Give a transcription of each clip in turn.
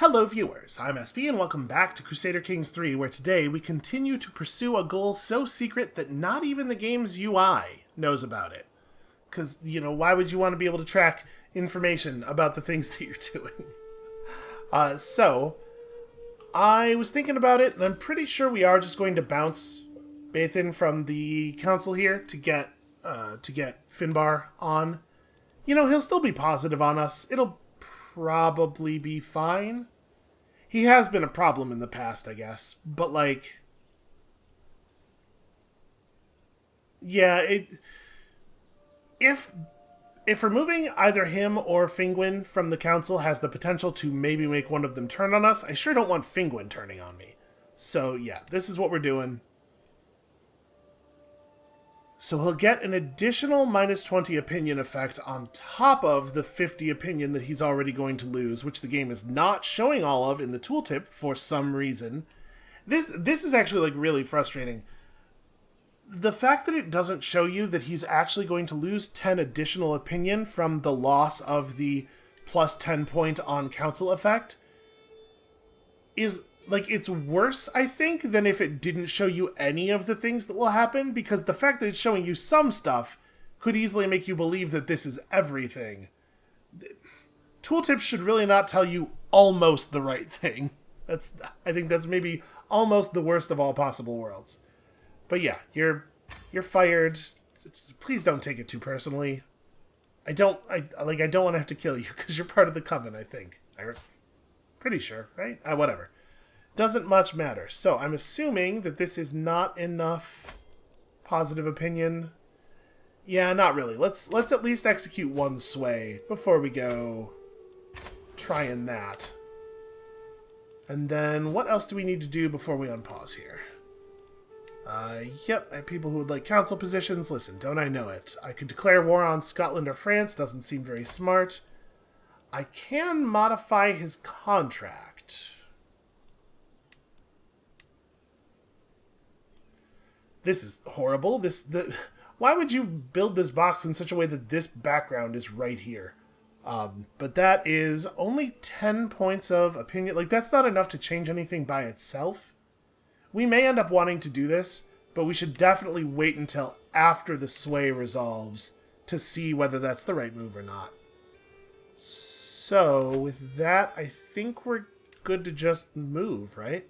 Hello viewers, I'm SB and welcome back to Crusader Kings III, where today we continue to pursue a goal so secret that not even the game's UI knows about it. Because, why would you want to be able to track information about the things that you're doing? So, I was thinking about it, and I'm pretty sure we are just going to bounce Bathan from the council here to get Finbar on. He'll still be positive on us. It'll probably be fine. He has been a problem in the past, I guess. But, if removing either him or Fingwin from the council has the potential to maybe make one of them turn on us, I sure don't want Fingwin turning on me. So, yeah, this is what we're doing. So he'll get an additional minus 20 opinion effect on top of the 50 opinion that he's already going to lose, which the game is not showing all of in the tooltip for some reason. This is actually, really frustrating. The fact that it doesn't show you that he's actually going to lose 10 additional opinion from the loss of the plus 10 point on council effect is... it's worse, I think, than if it didn't show you any of the things that will happen, because the fact that it's showing you some stuff could easily make you believe that this is everything. Tooltips should really not tell you almost the right thing. I think that's maybe almost the worst of all possible worlds. But yeah, you're fired. Please don't take it too personally. I don't want to have to kill you, because you're part of the coven, I think. I'm pretty sure, right? Whatever. Doesn't much matter. So, I'm assuming that this is not enough positive opinion. Yeah, not really. Let's at least execute one sway before we go trying that. And then, what else do we need to do before we unpause here? Yep, I have people who would like council positions. Listen, don't I know it? I could declare war on Scotland or France. Doesn't seem very smart. I can modify his contract. This is horrible. Why would you build this box in such a way that this background is right here? But that is only 10 points of opinion. That's not enough to change anything by itself. We may end up wanting to do this, but we should definitely wait until after the sway resolves to see whether that's the right move or not. So, with that, I think we're good to just move, right?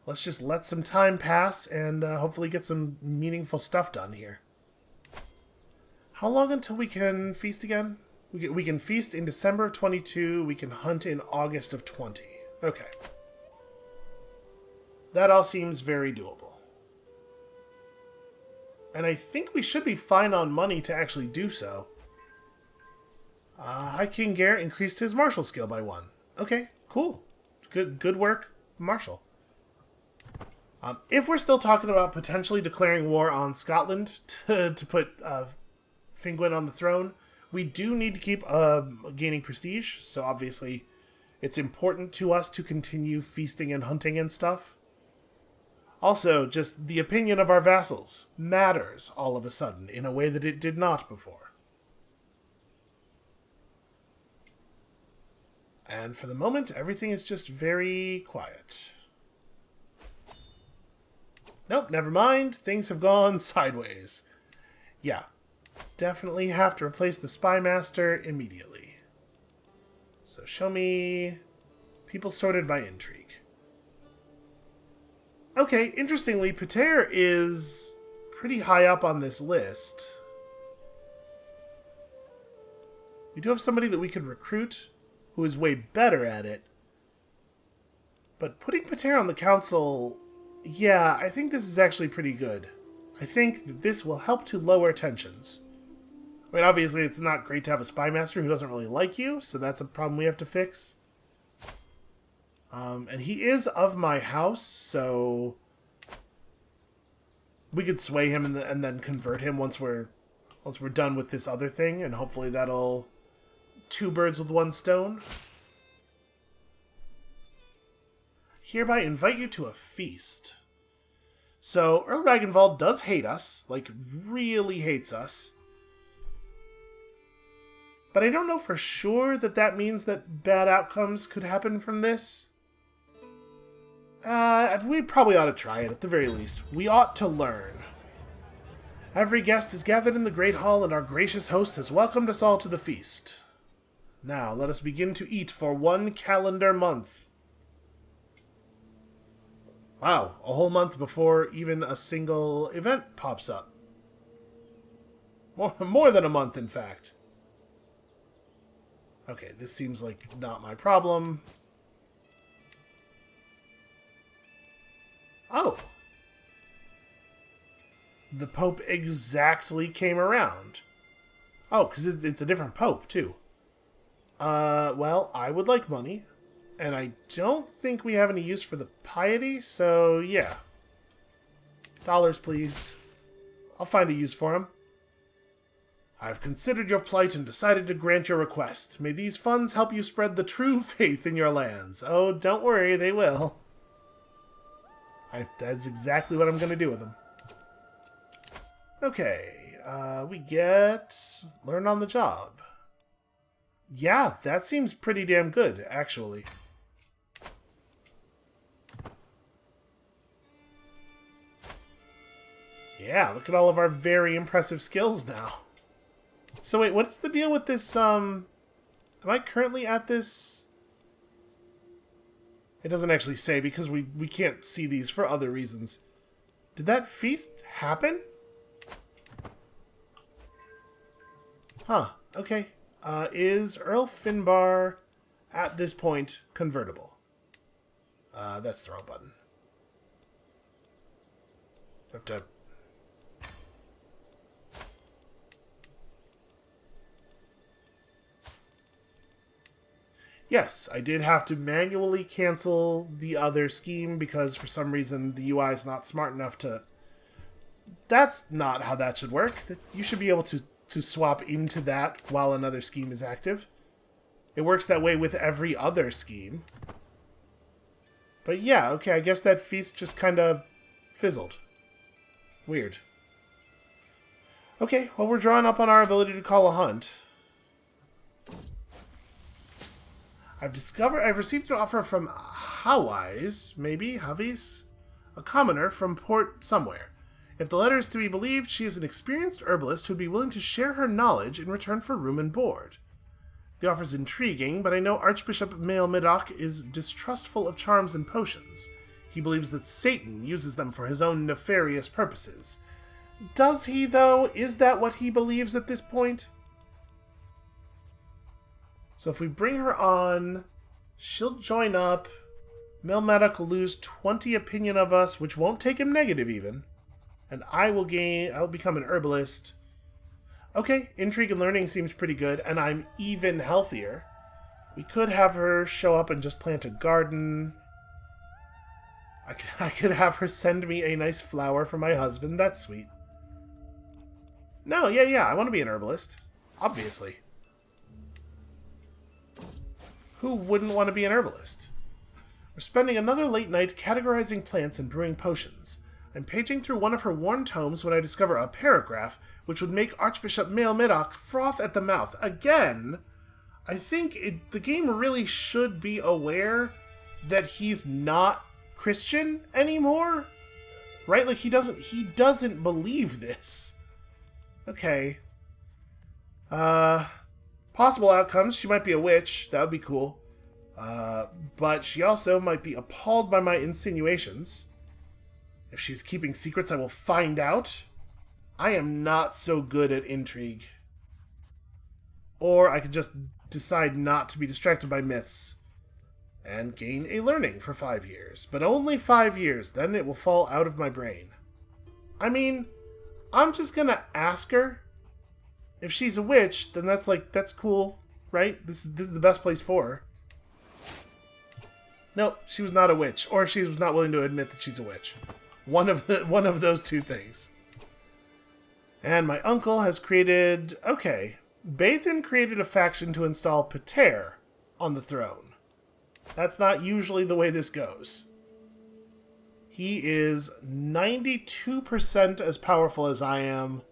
Let's just let some time pass and hopefully get some meaningful stuff done here. How long until we can feast again? We can feast in December of 22. We can hunt in August of 20. Okay. That all seems very doable. And I think we should be fine on money to actually do so. High King Garrett increased his martial skill by 1. Okay, cool. Good work, Marshal. If we're still talking about potentially declaring war on Scotland to put Fingwin on the throne, we do need to keep gaining prestige, so obviously it's important to us to continue feasting and hunting and stuff. Also, just the opinion of our vassals matters all of a sudden in a way that it did not before. And for the moment, everything is just very quiet. Nope, never mind. Things have gone sideways. Yeah, definitely have to replace the Spy Master immediately. So show me people sorted by intrigue. Okay, interestingly, Pater is pretty high up on this list. We do have somebody that we could recruit who is way better at it. But putting Pater on the council... yeah, I think this is actually pretty good. I think that this will help to lower tensions. I mean, obviously it's not great to have a spy master who doesn't really like you, so that's a problem we have to fix. And he is of my house, so we could sway him and then convert him once we're done with this other thing, and hopefully that'll 2 birds with 1 stone. Hereby invite you to a feast. So, Earl Ragnvald does hate us, really hates us. But I don't know for sure that that means that bad outcomes could happen from this. We probably ought to try it at the very least. We ought to learn. Every guest is gathered in the great hall, and our gracious host has welcomed us all to the feast. Now, let us begin to eat for 1 calendar month. Wow, a whole month before even a single event pops up. More than a month, in fact. Okay, this seems like not my problem. Oh. The Pope exactly came around. Oh, because it's a different Pope, too. Well, I would like money. And I don't think we have any use for the piety, so yeah. Dollars, please. I'll find a use for them. I've considered your plight and decided to grant your request. May these funds help you spread the true faith in your lands. Oh, don't worry, they will. That's exactly what I'm going to do with them. Okay, we get learn on the job. Yeah, that seems pretty damn good, actually. Yeah, look at all of our very impressive skills now. So wait, what is the deal with this, am I currently at this? It doesn't actually say because we can't see these for other reasons. Did that feast happen? Huh, okay. Is Earl Finbar at this point convertible? That's the wrong button. Have to... Yes, I did have to manually cancel the other scheme because for some reason the UI is not smart enough to... That's not how that should work. You should be able to swap into that while another scheme is active. It works that way with every other scheme. But yeah, okay, I guess that feast just kind of fizzled. Weird. Okay, well, we're drawing up on our ability to call a hunt. I've received an offer from Hawies, maybe, Havis? A commoner from port somewhere. If the letter is to be believed, she is an experienced herbalist who would be willing to share her knowledge in return for room and board. The offer is intriguing, but I know Archbishop Mael-Middock is distrustful of charms and potions. He believes that Satan uses them for his own nefarious purposes. Does he, though? Is that what he believes at this point? So if we bring her on, she'll join up. Mael-Middock will lose 20 opinion of us, which won't take him negative even. And I'll become an herbalist. Okay, intrigue and learning seems pretty good, and I'm even healthier. We could have her show up and just plant a garden. I could have her send me a nice flower for my husband. That's sweet. No, yeah, I want to be an herbalist. Obviously. Who wouldn't want to be an herbalist? We're spending another late night categorizing plants and brewing potions. I'm paging through one of her worn tomes when I discover a paragraph which would make Archbishop Mael-Middock froth at the mouth. Again, I think the game really should be aware that he's not Christian anymore. Right? Like, he doesn't believe this. Okay. Possible outcomes. She might be a witch. That would be cool. But she also might be appalled by my insinuations. If she's keeping secrets, I will find out. I am not so good at intrigue. Or I could just decide not to be distracted by myths. And gain a learning for 5 years. But only 5 years, then it will fall out of my brain. I mean, I'm just gonna ask her. If she's a witch, then that's cool, right? This is the best place for her. Nope, she was not a witch. Or she was not willing to admit that she's a witch. One of those two things. And my uncle has created... Okay. Bathan created a faction to install Pater on the throne. That's not usually the way this goes. He is 92% as powerful as I am,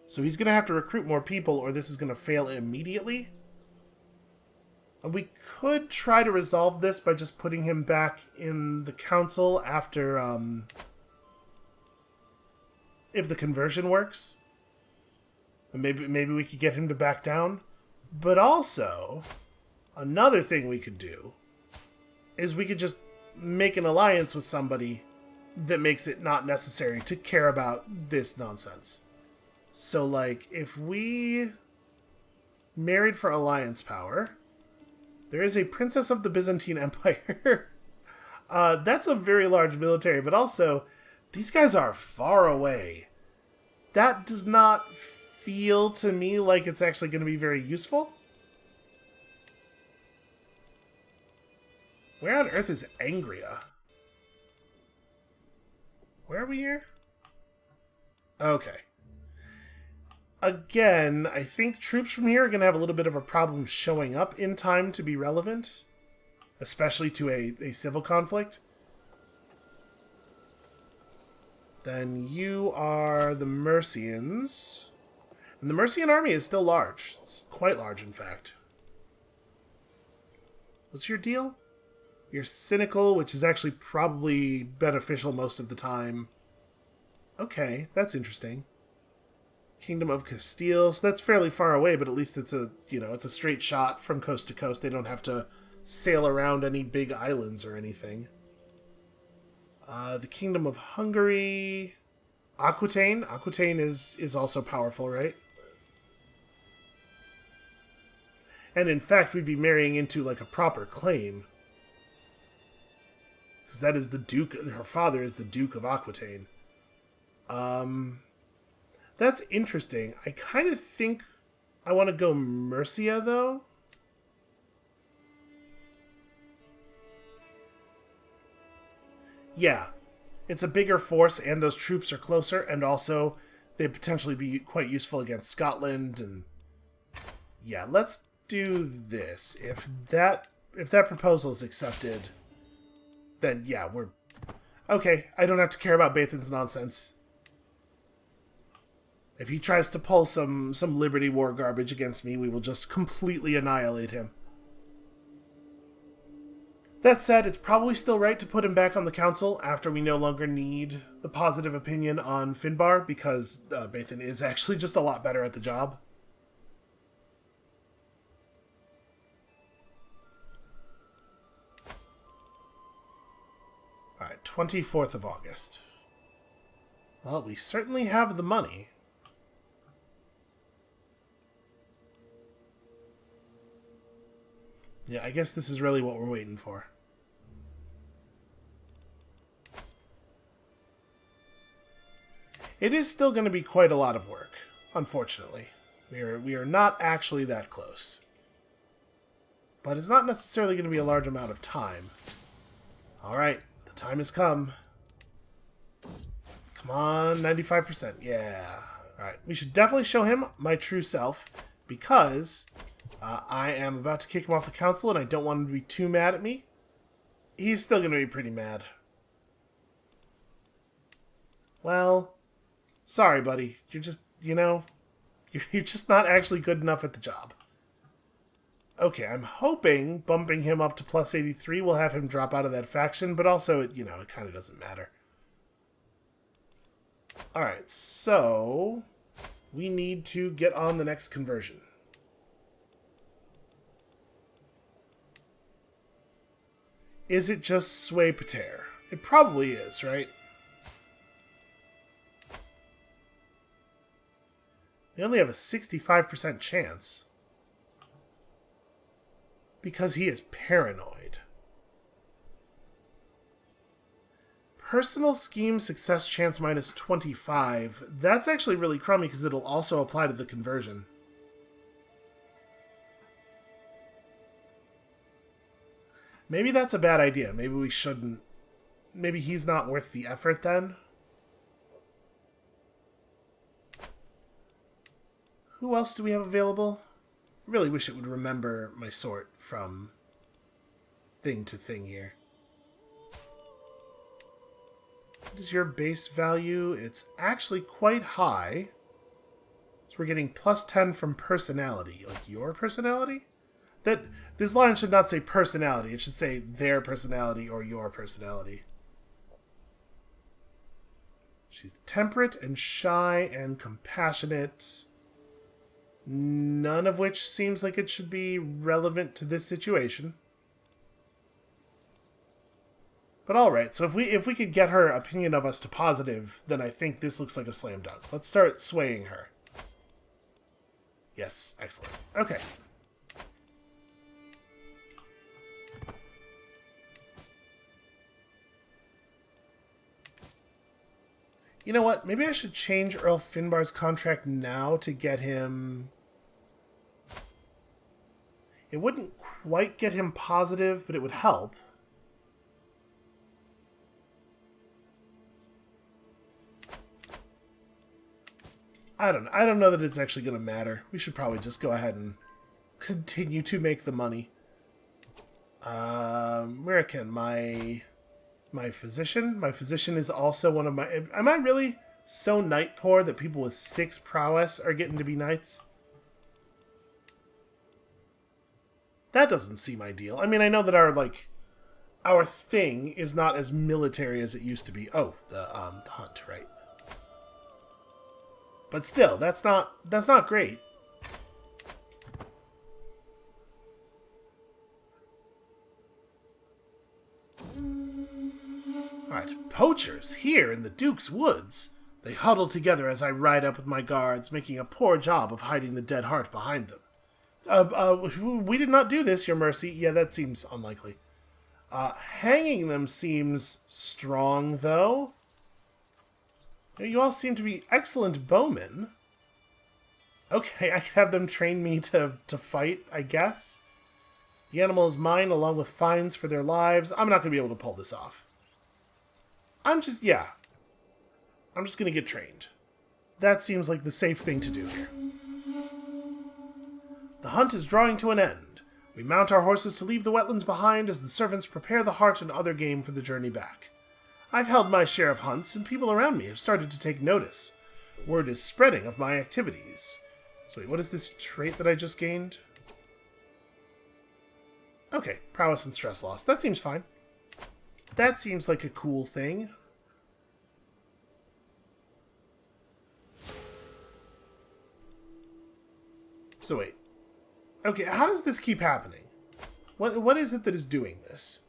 so he's going to have to recruit more people or this is going to fail immediately. We could try to resolve this by just putting him back in the council after, if the conversion works. Maybe we could get him to back down. But also, another thing we could do is we could just make an alliance with somebody that makes it not necessary to care about this nonsense. So, like, if we married for alliance power, there is a princess of the Byzantine Empire. That's a very large military, but also, these guys are far away. That does not feel to me like it's actually going to be very useful. Where on earth is Angria? Where are we here? Okay. Again, I think troops from here are going to have a little bit of a problem showing up in time to be relevant. Especially to a civil conflict. Then you are the Mercians. And the Mercian army is still large. It's quite large, in fact. What's your deal? You're cynical, which is actually probably beneficial most of the time. Okay, that's interesting. Kingdom of Castile, so that's fairly far away, but at least it's a straight shot from coast to coast. They don't have to sail around any big islands or anything. The Kingdom of Hungary, Aquitaine. Aquitaine is also powerful, right? And in fact, we'd be marrying into like a proper claim. Because that is the Duke, her father is the Duke of Aquitaine. That's interesting. I kind of think I want to go Mercia, though. Yeah, it's a bigger force, and those troops are closer, and also they potentially be quite useful against Scotland. And yeah, let's do this. If that proposal is accepted, then yeah, we're okay. I don't have to care about Bathan's nonsense. If he tries to pull some Liberty War garbage against me, we will just completely annihilate him. That said, it's probably still right to put him back on the council after we no longer need the positive opinion on Finbar, because Bathan is actually just a lot better at the job. Alright, 24th of August. Well, we certainly have the money. Yeah, I guess this is really what we're waiting for. It is still going to be quite a lot of work, unfortunately. We are not actually that close. But it's not necessarily going to be a large amount of time. Alright, the time has come. Come on, 95%. Yeah. Alright, we should definitely show him my true self, because I am about to kick him off the council, and I don't want him to be too mad at me. He's still going to be pretty mad. Well, sorry, buddy. You're just, you're just not actually good enough at the job. Okay, I'm hoping bumping him up to plus 83 will have him drop out of that faction, but also, it kind of doesn't matter. Alright, so we need to get on the next conversion. Is it just Sway Pater? It probably is, right? We only have a 65% chance. Because he is paranoid. Personal scheme success chance minus 25. That's actually really crummy because it'll also apply to the conversion. Maybe that's a bad idea. Maybe we shouldn't. Maybe he's not worth the effort then. Who else do we have available? I really wish it would remember my sort from thing to thing here. What is your base value? It's actually quite high. So we're getting plus 10 from personality. Like your personality? That this line should not say personality. It should say their personality or your personality. She's temperate and shy and compassionate. None of which seems like it should be relevant to this situation. But alright, so if we could get her opinion of us to positive, then I think this looks like a slam dunk. Let's start swaying her. Yes, excellent. Okay. You know what? Maybe I should change Earl Finbar's contract now to get him... It wouldn't quite get him positive, but it would help. I don't know that it's actually going to matter. We should probably just go ahead and continue to make the money. Where can my physician? My physician is also one of my... Am I really so knight poor that people with 6 prowess are getting to be knights? That doesn't seem ideal. I mean, I know that our thing is not as military as it used to be. Oh, the hunt, right. But still, that's not great. Alright, poachers here in the Duke's woods. They huddle together as I ride up with my guards, making a poor job of hiding the dead heart behind them. We did not do this, your mercy. Yeah, that seems unlikely. Hanging them seems strong, though. You all seem to be excellent bowmen. Okay, I could have them train me to fight, I guess. The animal is mine, along with fines for their lives. I'm not going to be able to pull this off. I'm just going to get trained. That seems like the safe thing to do here. The hunt is drawing to an end. We mount our horses to leave the wetlands behind as the servants prepare the hart and other game for the journey back. I've held my share of hunts, and people around me have started to take notice. Word is spreading of my activities. So wait, what is this trait that I just gained? Okay, prowess and stress loss. That seems fine. That seems like a cool thing. So wait. Okay, how does this keep happening? What is it that is doing this?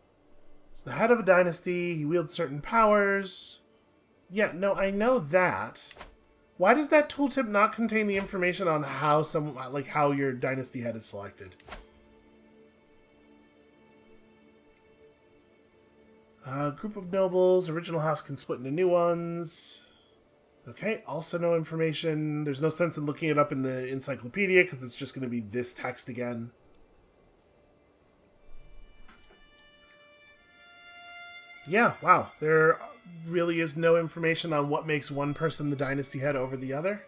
He's the head of a dynasty. He wields certain powers. Yeah, no, I know that. Why does that tooltip not contain the information on how how your dynasty head is selected? Group of nobles. Original house can split into new ones. Okay, also no information. There's no sense in looking it up in the encyclopedia because it's just going to be this text again. Yeah, wow. There really is no information on what makes one person the dynasty head over the other.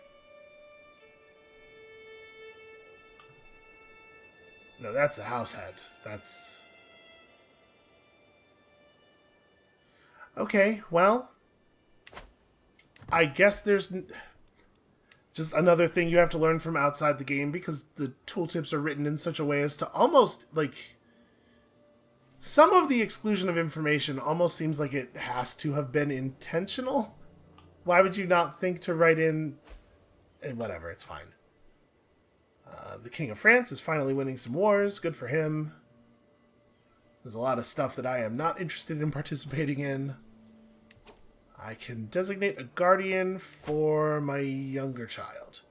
No, that's the house head. That's... Okay, well... I guess there's just another thing you have to learn from outside the game because the tooltips are written in such a way as to almost, some of the exclusion of information almost seems like it has to have been intentional. Why would you not think to write in... Whatever, it's fine. The King of France is finally winning some wars. Good for him. There's a lot of stuff that I am not interested in participating in. I can designate a guardian for my younger child.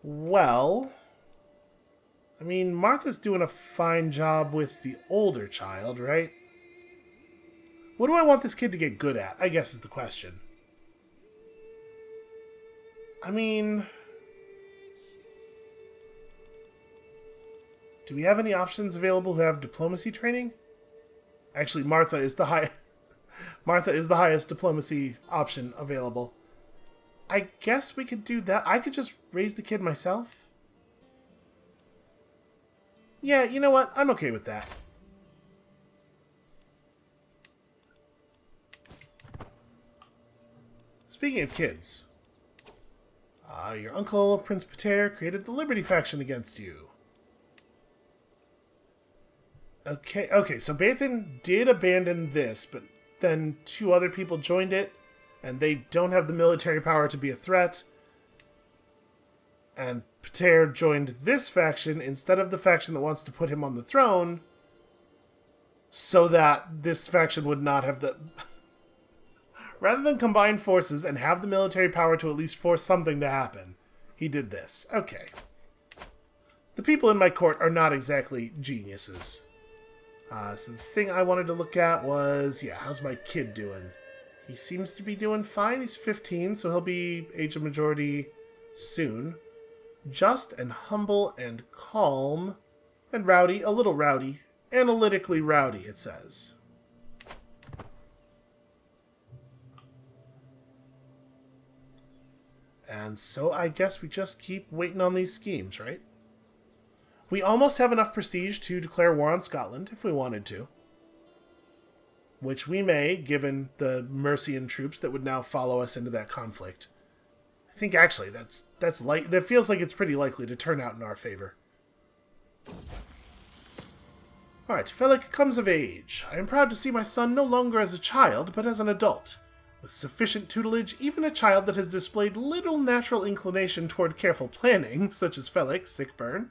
Well... I mean, Martha's doing a fine job with the older child, right? What do I want this kid to get good at, I guess is the question. I mean... Do we have any options available who have diplomacy training? Actually, Martha is the highest diplomacy option available. I guess we could do that. I could just raise the kid myself. Yeah, you know what? I'm okay with that. Speaking of kids. Your uncle, Prince Pater, created the Liberty faction against you. Okay, so Bathan did abandon this, but then 2 other people joined it, and they don't have the military power to be a threat. And Pater joined this faction instead of the faction that wants to put him on the throne, so that this faction would not have the... Rather than combine forces and have the military power to at least force something to happen, he did this. Okay. The people in my court are not exactly geniuses. So the thing I wanted to look at was, how's my kid doing? He seems to be doing fine. He's 15, so he'll be age of majority soon. Just and humble and calm and rowdy, a little rowdy. Analytically rowdy, it says. And so I guess we just keep waiting on these schemes, right? We almost have enough prestige to declare war on Scotland, if we wanted to. Which we may, given the Mercian troops that would now follow us into that conflict. I think actually that feels like it's pretty likely to turn out in our favor. Alright, Felic comes of age. I am proud to see my son no longer as a child, but as an adult. With sufficient tutelage, even a child that has displayed little natural inclination toward careful planning, such as Felic, Sickburn,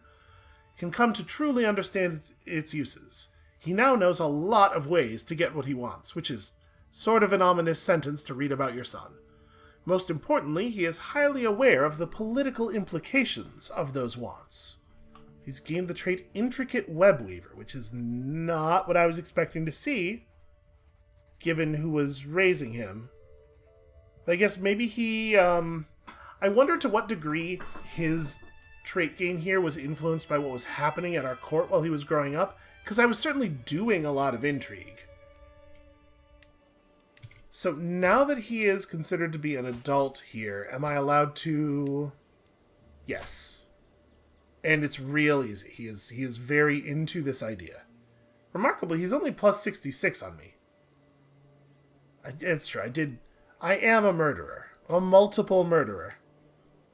can come to truly understand its uses. He now knows a lot of ways to get what he wants, which is sort of an ominous sentence to read about your son. Most importantly, he is highly aware of the political implications of those wants. He's gained the trait Intricate Web Weaver, which is not what I was expecting to see, given who was raising him. But I guess maybe he, I wonder to what degree his trait gain here was influenced by what was happening at our court while he was growing up, because I was certainly doing a lot of intrigue. So now that he is considered to be an adult here, am I allowed to... Yes. And it's real easy. He is very into this idea. Remarkably, he's only plus 66 on me. It's true, I am a murderer. A multiple murderer.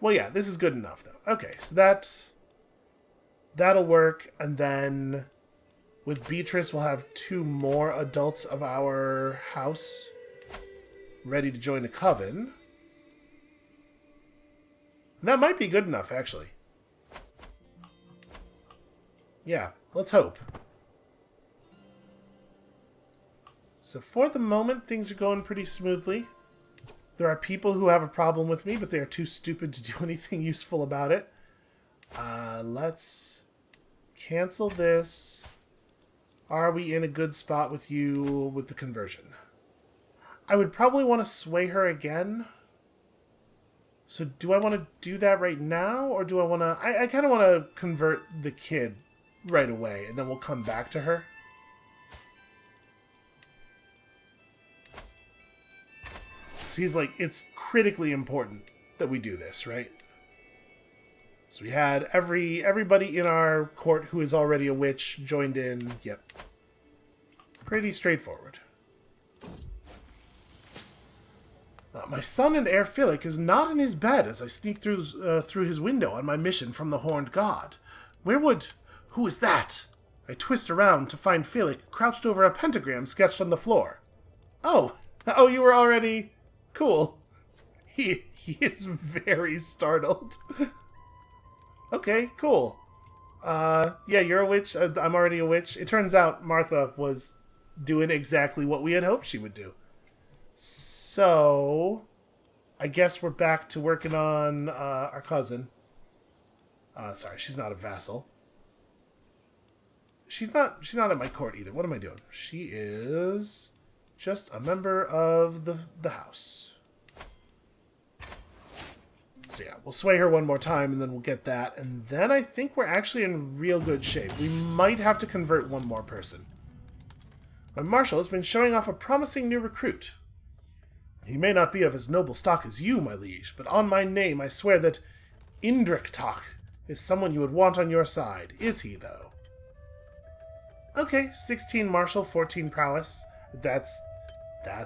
Well, yeah, this is good enough, though. Okay, so that'll work, and then with Beatrice, we'll have 2 more adults of our house ready to join a coven. And that might be good enough, actually. Yeah, let's hope. So for the moment, things are going pretty smoothly. There are people who have a problem with me, but they are too stupid to do anything useful about it. Let's cancel this. Are we in a good spot with you with the conversion? I would probably want to sway her again. So do I want to do that right now? Or do I want to... I kind of want to convert the kid right away, and then we'll come back to her. So he's like, it's critically important that we do this, right? So we had everybody in our court who is already a witch joined in. Yep. Pretty straightforward. My son and heir Philic is not in his bed as I sneak through his window on my mission from the Horned God. Who is that? I twist around to find Philic crouched over a pentagram sketched on the floor. Oh, you were already... Cool. He is very startled. Okay, cool. Yeah, you're a witch. I'm already a witch. It turns out Martha was doing exactly what we had hoped she would do. So, I guess we're back to working on our cousin. Sorry, she's not a vassal. She's not at my court either. What am I doing? She is just a member of the house. So yeah, we'll sway her one more time, and then we'll get that. And then I think we're actually in real good shape. We might have to convert one more person. My marshal has been showing off a promising new recruit. He may not be of as noble stock as you, my liege, but on my name I swear that Indriktak is someone you would want on your side. Is he, though? Okay, 16 martial, 14 prowess. That's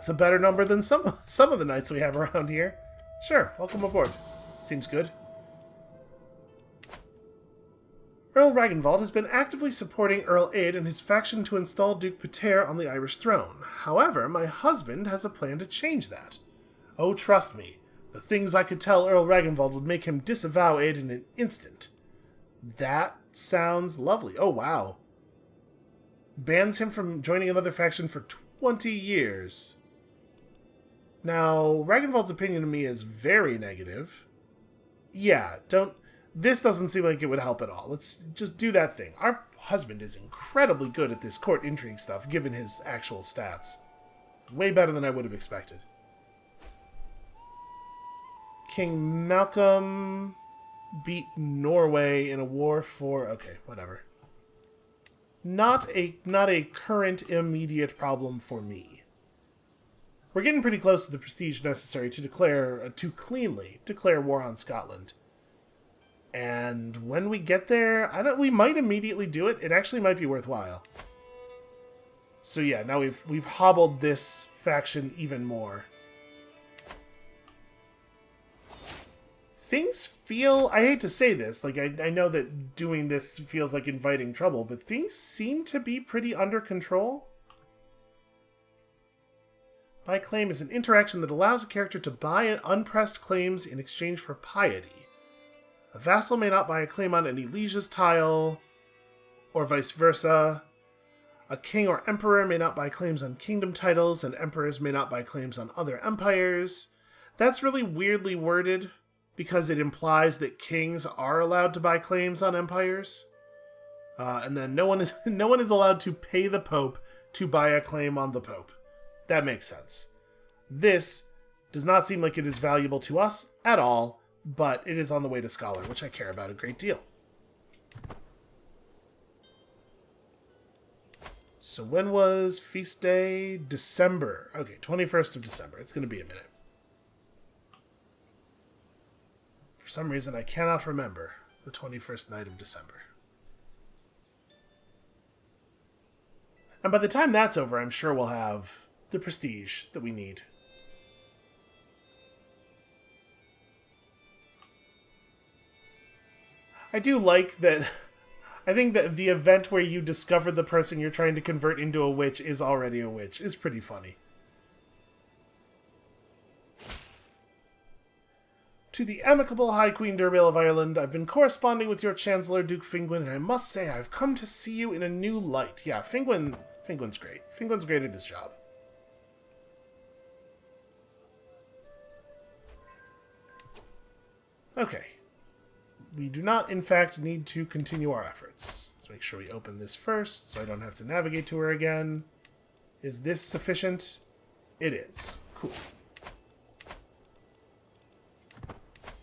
a better number than some of the knights we have around here. Sure, welcome aboard. Seems good. Earl Ragnvald has been actively supporting Earl Aed and his faction to install Duke Peter on the Irish throne. However, my husband has a plan to change that. Oh, trust me, the things I could tell Earl Ragnvald would make him disavow Aed in an instant. That sounds lovely. Oh, wow. Bans him from joining another faction for 20 years. Now, Ragnvald's opinion of me is very negative. Yeah, this doesn't seem like it would help at all. Let's just do that thing. Our husband is incredibly good at this court intrigue stuff, given his actual stats. Way better than I would have expected. King Malcolm beat Norway in a war for... Okay, whatever. Not a current immediate problem for me. We're getting pretty close to the prestige necessary to cleanly declare war on Scotland. And when we get there, we might immediately do it. It actually might be worthwhile. So yeah, now we've hobbled this faction even more. Things feel, I hate to say this, like I know that doing this feels like inviting trouble, but things seem to be pretty under control. Buy claim is an interaction that allows a character to buy unpressed claims in exchange for piety. A vassal may not buy a claim on any liege's tile, or vice versa. A king or emperor may not buy claims on kingdom titles, and emperors may not buy claims on other empires. That's really weirdly worded, because it implies that kings are allowed to buy claims on empires. And then no one is allowed to pay the Pope to buy a claim on the Pope. That makes sense. This does not seem like it is valuable to us at all, but it is on the way to Scholar, which I care about a great deal. So when was Feast Day? December. Okay, 21st of December. It's going to be a minute. For some reason, I cannot remember the 21st night of December. And by the time that's over, I'm sure we'll have the prestige that we need. I do like that. I think that the event where you discover the person you're trying to convert into a witch is already a witch is pretty funny. To the amicable High Queen Durbail of Ireland, I've been corresponding with your Chancellor, Duke Fingwin, and I must say I've come to see you in a new light. Yeah, Fingwin's great. Fingwin's great at his job. Okay. We do not, in fact, need to continue our efforts. Let's make sure we open this first, so I don't have to navigate to her again. Is this sufficient? It is. Cool.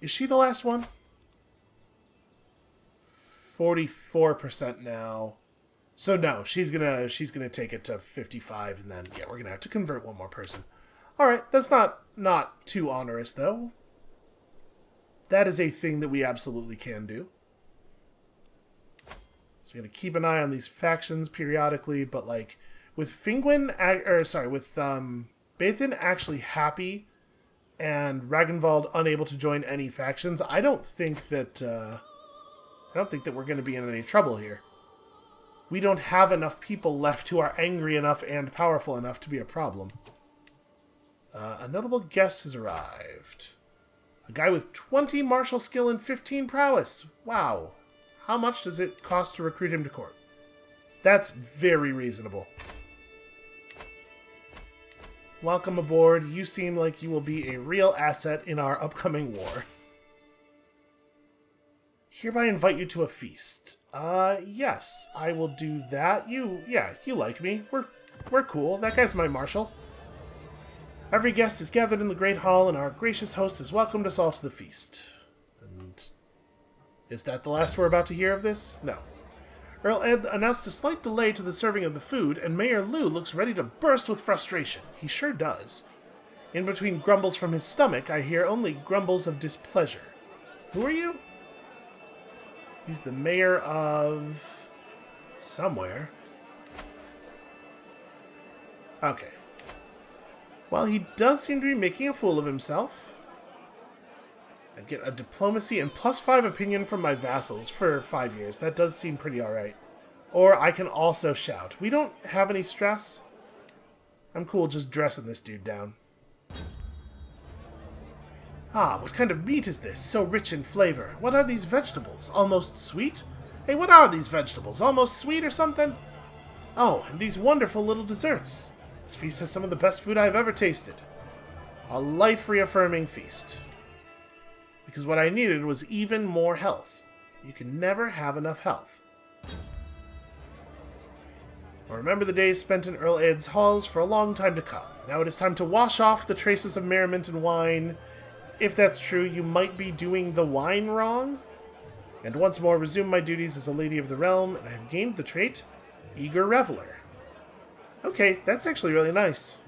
Is she the last one? 44% now. So no, she's gonna take it to 55, and then yeah, we're gonna have to convert one more person. All right, that's not too onerous though. That is a thing that we absolutely can do. So I'm gonna keep an eye on these factions periodically, but like with Fingwin, with Bathan actually happy and Ragnvald unable to join any factions, I don't think that we're going to be in any trouble here. We don't have enough people left who are angry enough and powerful enough to be a problem. A notable guest has arrived. A guy with 20 martial skill and 15 prowess. Wow. How much does it cost to recruit him to court? That's very reasonable. Welcome aboard. You seem like you will be a real asset in our upcoming war. Hereby invite you to a feast. Yes, I will do that. You like me. We're cool. That guy's my marshal. Every guest is gathered in the great hall, and our gracious host has welcomed us all to the feast. And is that the last we're about to hear of this? No. Earl Ed announced a slight delay to the serving of the food, and Mayor Lou looks ready to burst with frustration. He sure does. In between grumbles from his stomach, I hear only grumbles of displeasure. Who are you? He's the mayor of... somewhere. Okay. Well, he does seem to be making a fool of himself. I get a diplomacy and +5 opinion from my vassals for 5 years. That does seem pretty alright. Or I can also shout. We don't have any stress. I'm cool just dressing this dude down. Ah, what kind of meat is this? So rich in flavor. What are these vegetables? Almost sweet? Hey, what are these vegetables? Almost sweet or something? Oh, and these wonderful little desserts. This feast has some of the best food I've ever tasted. A life-reaffirming feast. Because what I needed was even more health. You can never have enough health. I'll remember the days spent in Earl Ed's halls for a long time to come. Now it is time to wash off the traces of merriment and wine. If that's true, you might be doing the wine wrong. And once more resume my duties as a lady of the realm, and I have gained the trait Eager Reveler. Okay, that's actually really nice.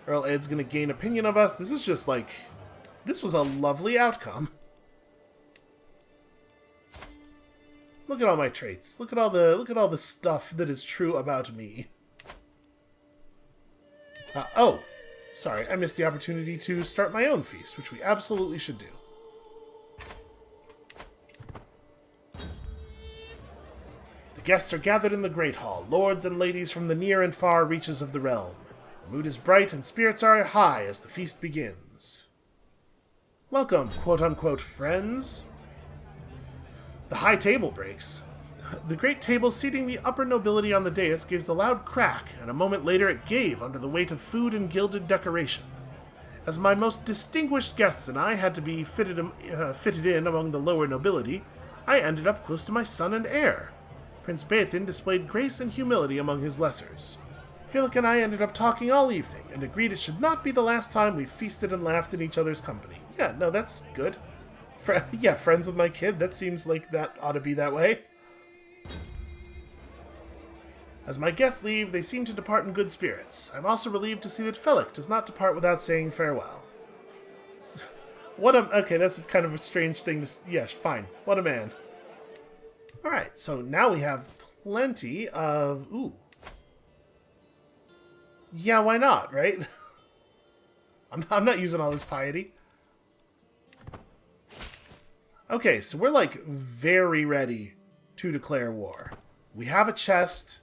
Earl Ed's gonna gain opinion of us. This is just like... This was a lovely outcome. Look at all my traits. Look at all the stuff that is true about me. Oh, sorry, I missed the opportunity to start my own feast, which we absolutely should do. The guests are gathered in the Great Hall, lords and ladies from the near and far reaches of the realm. The mood is bright and spirits are high as the feast begins. Welcome, quote-unquote, friends. The high table breaks. The great table seating the upper nobility on the dais gives a loud crack, and a moment later it gave under the weight of food and gilded decoration. As my most distinguished guests and I had to be fitted in among the lower nobility, I ended up close to my son and heir. Prince Bathin displayed grace and humility among his lessers. Philip and I ended up talking all evening, and agreed it should not be the last time we feasted and laughed in each other's company. Yeah, no, that's good. Yeah, friends with my kid, that seems like that ought to be that way. As my guests leave, they seem to depart in good spirits. I'm also relieved to see that Felix does not depart without saying farewell. Okay, that's kind of a strange thing to... Yes, fine. What a man. Alright, so now we have plenty of... Ooh. Yeah, why not, right? I'm not using all this piety. Okay, so we're like very ready to declare war. We have a chest.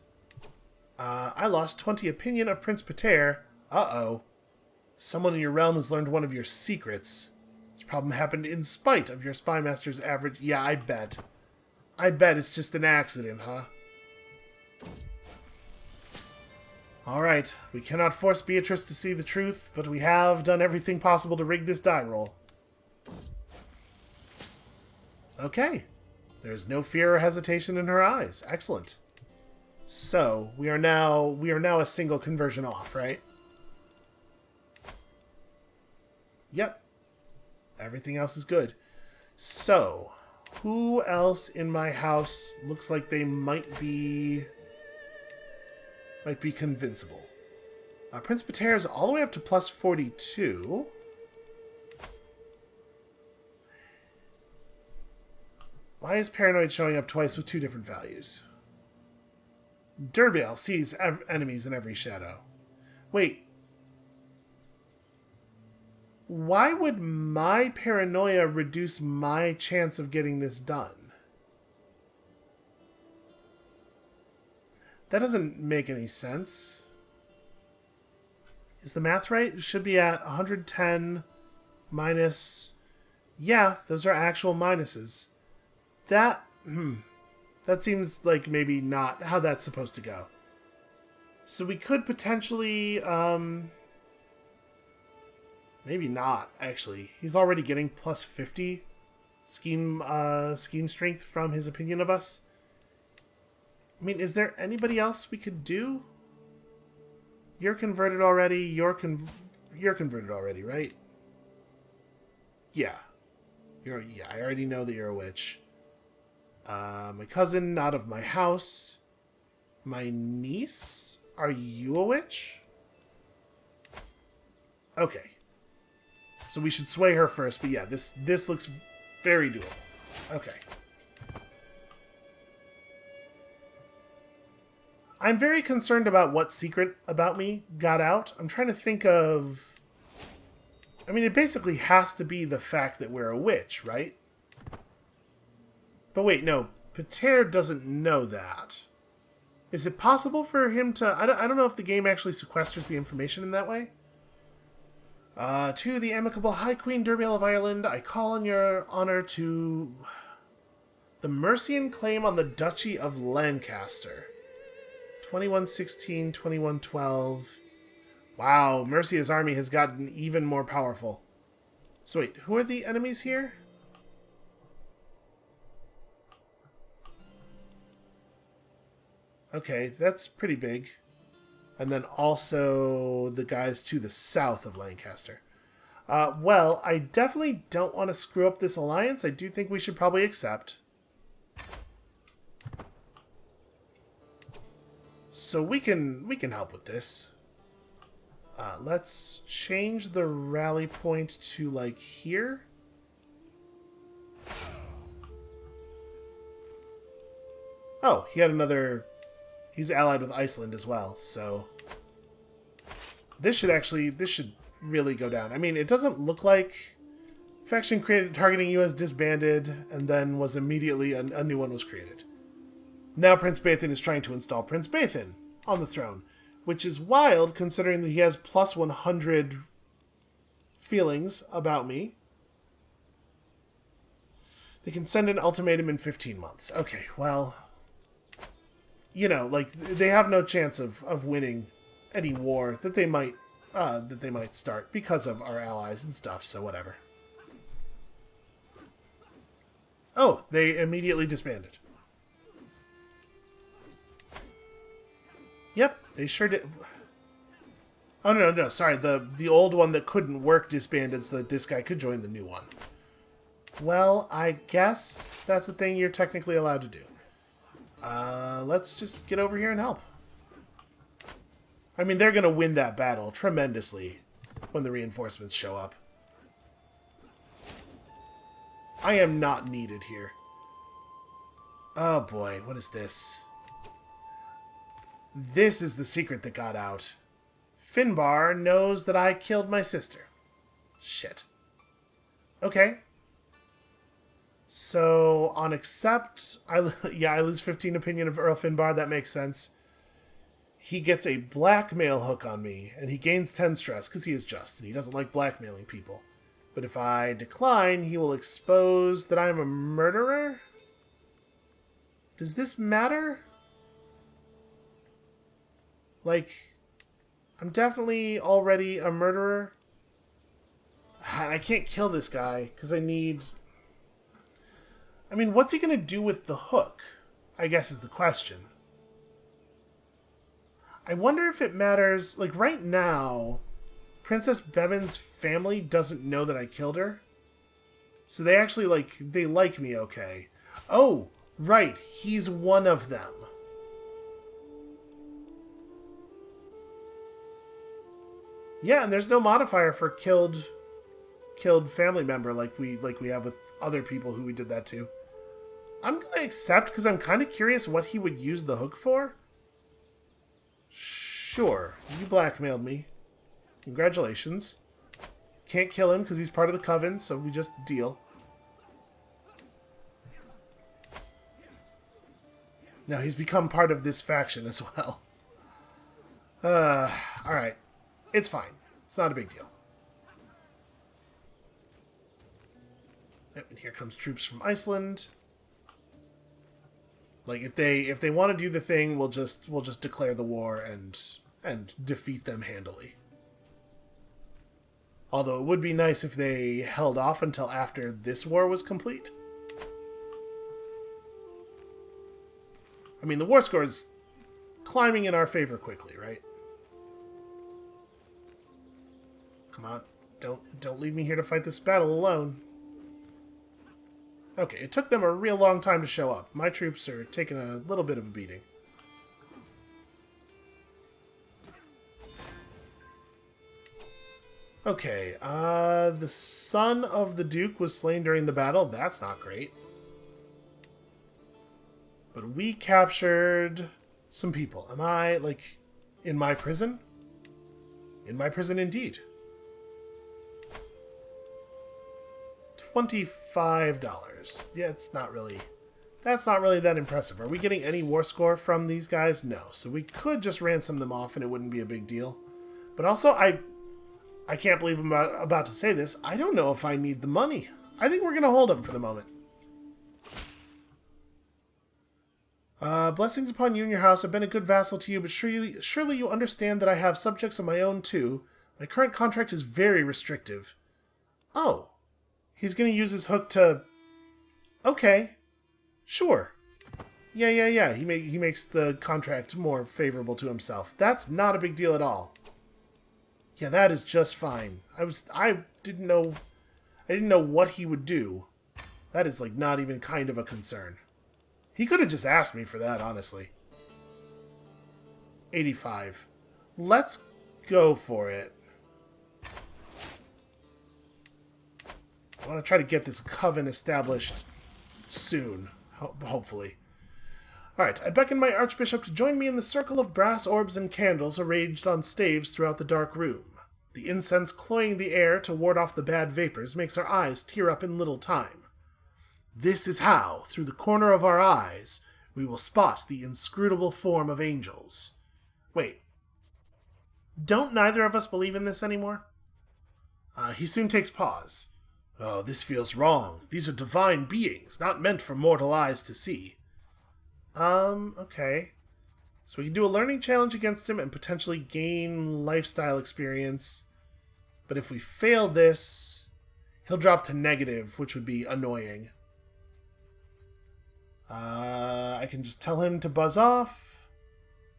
I lost 20 opinion of Prince Pater. Uh-oh. Someone in your realm has learned one of your secrets. This problem happened in spite of your spy master's average... Yeah, I bet. I bet it's just an accident, huh? Alright, we cannot force Beatrice to see the truth, but we have done everything possible to rig this die roll. Okay. There is no fear or hesitation in her eyes. Excellent. So, we are now a single conversion off, right? Yep. Everything else is good. So, who else in my house looks like they might be convincible? Prince Pater is all the way up to plus 42. Why is Paranoid showing up twice with two different values? Durbiel sees enemies in every shadow. Wait. Why would my paranoia reduce my chance of getting this done? That doesn't make any sense. Is the math right? It should be at 110 minus... Yeah, those are actual minuses. That seems like maybe not how that's supposed to go. So we could potentially, maybe not, actually. He's already getting plus 50 scheme strength from his opinion of us. I mean, is there anybody else we could do? You're converted already. You're converted already, right? Yeah. Yeah, I already know that you're a witch. My cousin, not of my house. My niece? Are you a witch? Okay. So we should sway her first, but yeah, this looks very doable. Okay. I'm very concerned about what secret about me got out. I'm trying to think of... I mean, it basically has to be the fact that we're a witch, right? But wait, no. Pater doesn't know that. Is it possible for him to... I don't know if the game actually sequesters the information in that way. To the amicable High Queen Derbiel of Ireland, I call on your honor to... The Mercian claim on the Duchy of Lancaster. 2116, 2112. Wow, Mercia's army has gotten even more powerful. So wait, who are the enemies here? Okay, that's pretty big. And then also the guys to the south of Lancaster. Well, I definitely don't want to screw up this alliance. I do think we should probably accept. So we can help with this. Let's change the rally point to, like, here. Oh, he had another... He's allied with Iceland as well, so... This should really go down. I mean, it doesn't look like faction created targeting you as disbanded, and then was immediately a new one was created. Now Prince Bathan is trying to install Prince Bathan on the throne, which is wild considering that he has plus 100 feelings about me. They can send an ultimatum in 15 months. Okay, well, you know, like, they have no chance of winning any war that they might start because of our allies and stuff, so whatever. Oh, they immediately disbanded. Yep, they sure did. Oh, no, sorry. The old one that couldn't work disbanded so that this guy could join the new one. Well, I guess that's a thing you're technically allowed to do. Let's just get over here and help. I mean, they're going to win that battle tremendously when the reinforcements show up. I am not needed here. Oh boy, what is this? This is the secret that got out. Finbar knows that I killed my sister. Shit. Okay. So, on accept, I lose 15 opinion of Earl Finbar, that makes sense. He gets a blackmail hook on me, and he gains 10 stress, because he is just, and he doesn't like blackmailing people. But if I decline, he will expose that I am a murderer? Does this matter? Like, I'm definitely already a murderer. And I can't kill this guy, because I need... I mean, what's he going to do with the hook? I guess is the question. I wonder if it matters... Like, right now, Princess Bevan's family doesn't know that I killed her. So they actually, like, they like me okay. Oh, right, he's one of them. Yeah, and there's no modifier for killed family member like we have with other people who we did that to. I'm gonna accept because I'm kind of curious what he would use the hook for. Sure, you blackmailed me. Congratulations. Can't kill him because he's part of the coven, so we just deal. Now he's become part of this faction as well. Alright. It's fine. It's not a big deal. And here comes troops from Iceland. Like, if they want to do the thing, we'll just declare the war and defeat them handily. Although it would be nice if they held off until after this war was complete. I mean, the war score is climbing in our favor quickly, right? Come on, don't leave me here to fight this battle alone. Okay, it took them a real long time to show up. My troops are taking a little bit of a beating. Okay, the son of the Duke was slain during the battle. That's not great. But we captured some people. Am I, like, in my prison? In my prison indeed. $25. Yeah, it's not really... That's not really that impressive. Are we getting any war score from these guys? No. So we could just ransom them off and it wouldn't be a big deal. But also, I can't believe I'm about to say this. I don't know if I need the money. I think we're going to hold them for the moment. Blessings upon you and your house. I've been a good vassal to you, but surely you understand that I have subjects of my own too. My current contract is very restrictive. Oh. He's going to use his hook to... Okay. Sure. Yeah. He makes the contract more favorable to himself. That's not a big deal at all. Yeah, that is just fine. I didn't know what he would do. That is like not even kind of a concern. He could have just asked me for that, honestly. 85. Let's go for it. I want to try to get this coven established soon, hopefully. Alright, I beckon my archbishop to join me in the circle of brass orbs and candles arranged on staves throughout the dark room. The incense cloying the air to ward off the bad vapors makes our eyes tear up in little time. This is how, through the corner of our eyes, we will spot the inscrutable form of angels. Wait. Don't neither of us believe in this anymore? He soon takes pause. Oh, this feels wrong. These are divine beings, not meant for mortal eyes to see. Okay. So we can do a learning challenge against him and potentially gain lifestyle experience. But if we fail this, he'll drop to negative, which would be annoying. I can just tell him to buzz off,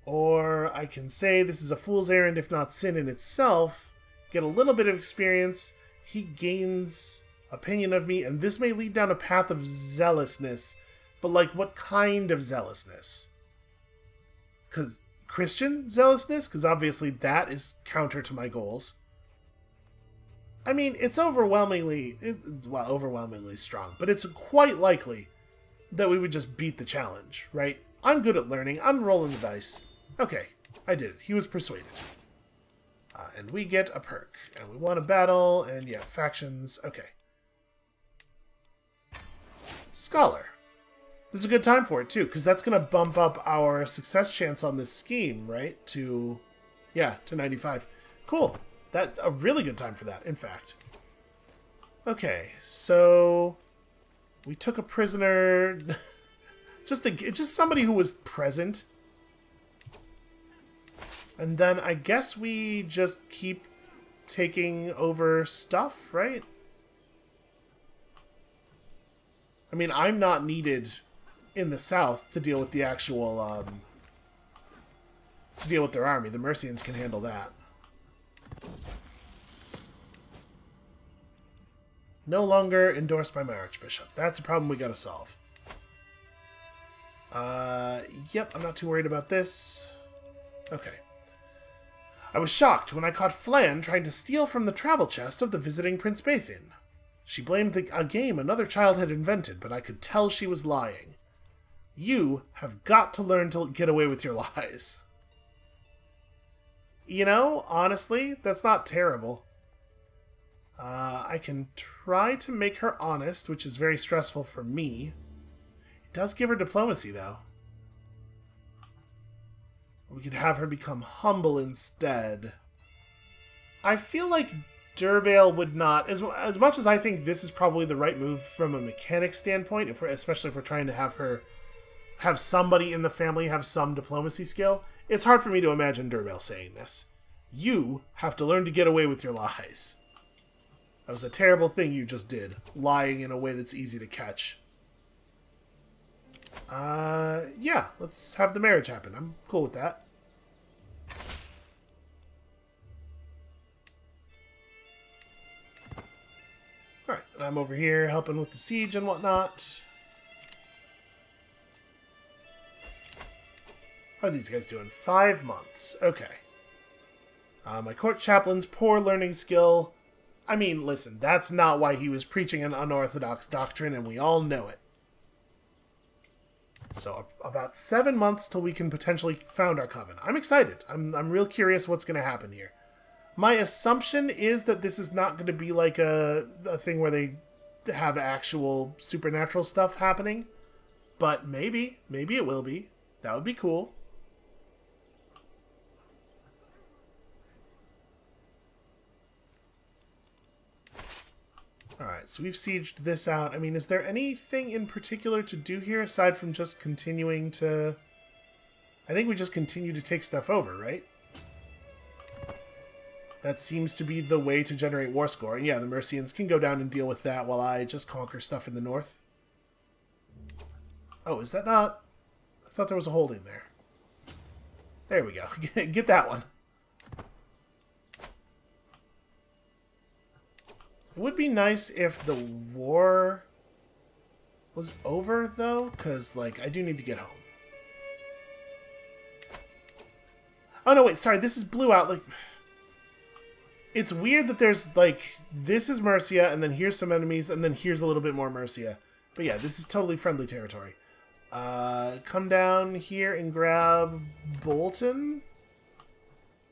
or I can say this is a fool's errand if not sin in itself, get a little bit of experience, he gains opinion of me, and this may lead down a path of zealousness, but like what kind of zealousness? Because Christian zealousness? Because obviously that is counter to my goals. I mean, it's overwhelmingly strong, but it's quite likely that we would just beat the challenge, right? I'm good at learning. I'm rolling the dice. Okay, I did it. He was persuaded. And we get a perk. And we won a battle, and yeah, factions. Okay. Scholar. This is a good time for it, too, because that's going to bump up our success chance on this scheme, right? To 95. Cool. That's a really good time for that, in fact. Okay, so... we took a prisoner, just somebody who was present. And then I guess we just keep taking over stuff, right? I mean, I'm not needed in the south to deal with the actual, to deal with their army. The Mercians can handle that. No longer endorsed by my archbishop. That's a problem we gotta solve. Yep, I'm not too worried about this. Okay. I was shocked when I caught Flan trying to steal from the travel chest of the visiting Prince Bathin. She blamed a game another child had invented, but I could tell she was lying. You have got to learn to get away with your lies. You know, honestly, that's not terrible. I can try to make her honest, which is very stressful for me. It does give her diplomacy, though. We could have her become humble instead. I feel like Durbale would not, as much as I think this is probably the right move from a mechanic standpoint, especially if we're trying to have somebody in the family have some diplomacy skill, it's hard for me to imagine Durbale saying this. You have to learn to get away with your lies. That was a terrible thing you just did, lying in a way that's easy to catch. Yeah, let's have the marriage happen. I'm cool with that. Alright, and I'm over here helping with the siege and whatnot. How are these guys doing? 5 months. Okay. My court chaplain's poor learning skill. I mean, listen, that's not why he was preaching an unorthodox doctrine, and we all know it. So, about 7 months till we can potentially found our coven. I'm excited. I'm real curious what's going to happen here. My assumption is that this is not going to be like a thing where they have actual supernatural stuff happening. But maybe. Maybe it will be. That would be cool. Alright, so we've sieged this out. I mean, is there anything in particular to do here aside from just continuing to... I think we just continue to take stuff over, right? That seems to be the way to generate war score. And yeah, the Mercians can go down and deal with that while I just conquer stuff in the north. Oh, is that not... I thought there was a holding there. There we go. Get that one. It would be nice if the war was over, though, because, like, I do need to get home. Oh, no, wait, sorry, this is blue out, like... It's weird that there's, like, this is Mercia, and then here's some enemies, and then here's a little bit more Mercia. But yeah, this is totally friendly territory. Come down here and grab Bolton,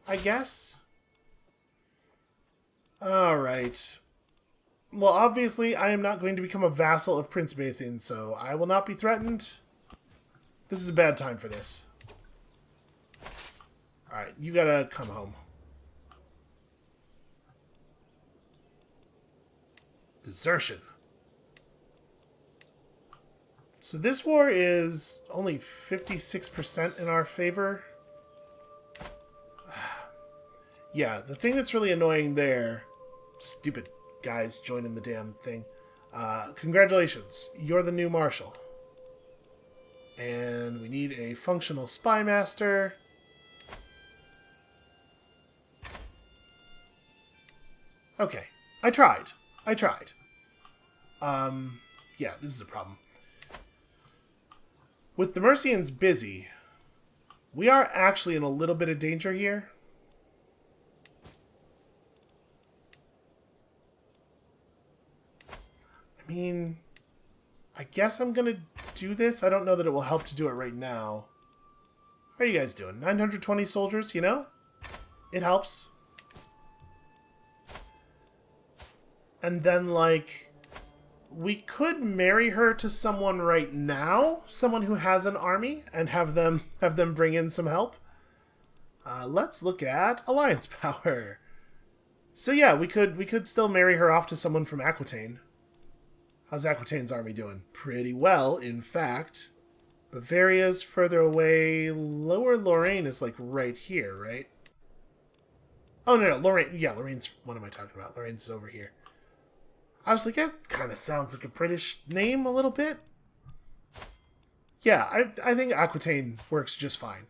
I guess? Alright. Well, obviously, I am not going to become a vassal of Prince Bathin, so I will not be threatened. This is a bad time for this. Alright, you gotta come home. Desertion. So this war is only 56% in our favor. Yeah, the thing that's really annoying there... Stupid guys joining the damn thing. Congratulations, you're the new marshal. And we need a functional spy master. Okay, I tried. Yeah, this is a problem. With the Mercians busy, we are actually in a little bit of danger here. I mean, I guess I'm going to do this. I don't know that it will help to do it right now. How are you guys doing? 920 soldiers, you know? It helps. And then, like, we could marry her to someone right now, someone who has an army, and have them bring in some help. Let's look at alliance power. So yeah, we could still marry her off to someone from Aquitaine. How's Aquitaine's army doing? Pretty well, in fact. Bavaria's further away. Lower Lorraine is, like, right here, right? Oh, no, Lorraine. Yeah, Lorraine's... What am I talking about? Lorraine's over here. I was like, that kind of sounds like a British name a little bit. Yeah, I think Aquitaine works just fine.